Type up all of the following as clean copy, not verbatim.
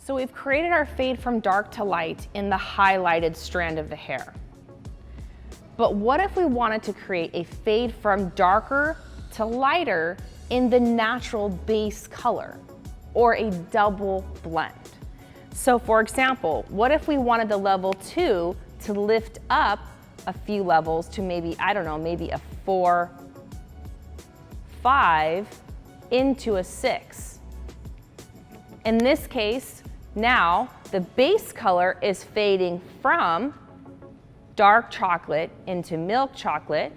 So we've created our fade from dark to light in the highlighted strand of the hair. But what if we wanted to create a fade from darker to lighter in the natural base color, or a double blend? So for example, what if we wanted the level 2 to lift up a few levels to maybe, I don't know, maybe a 4, 5 into a 6. In this case, now the base color is fading from dark chocolate into milk chocolate.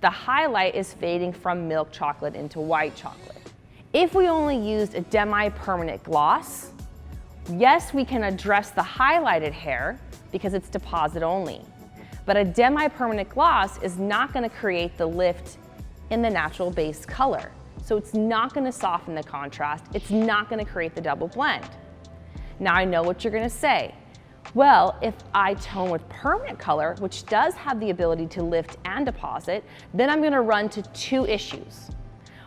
The highlight is fading from milk chocolate into white chocolate. If we only used a demi-permanent gloss, yes, we can address the highlighted hair because it's deposit only. But a demi-permanent gloss is not going to create the lift in the natural base color. So it's not going to soften the contrast. It's not going to create the double blend. Now I know what you're going to say. Well, if I tone with permanent color, which does have the ability to lift and deposit, then I'm going to run to 2 issues.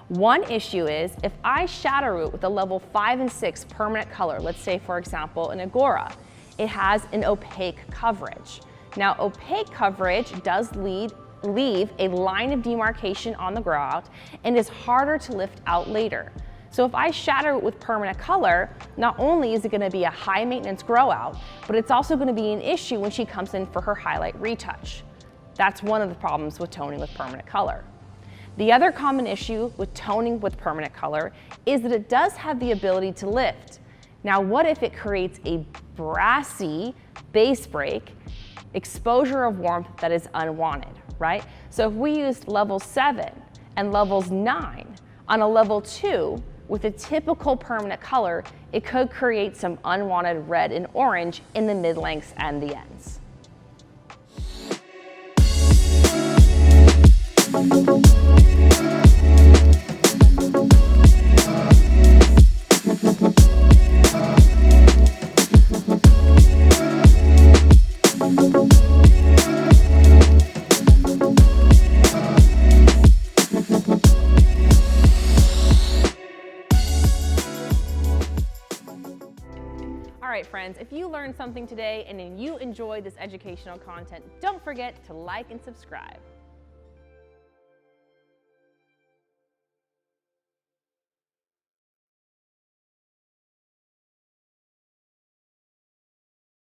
One issue is if I shadow root with a level 5 and 6 permanent color, let's say for example an Agora, it has an opaque coverage. Now opaque coverage does leave a line of demarcation on the grow out and is harder to lift out later. So if I shadow it with permanent color, not only is it going to be a high maintenance grow out, but it's also going to be an issue when she comes in for her highlight retouch. That's one of the problems with toning with permanent color. The other common issue with toning with permanent color is that it does have the ability to lift. Now what if it creates a brassy base break, exposure of warmth that is unwanted, right? So if we used level 7 and levels 9 on a level 2, with a typical permanent color, it could create some unwanted red and orange in the mid-lengths and the ends. All right, friends, if you learned something today and you enjoyed this educational content, don't forget to like and subscribe.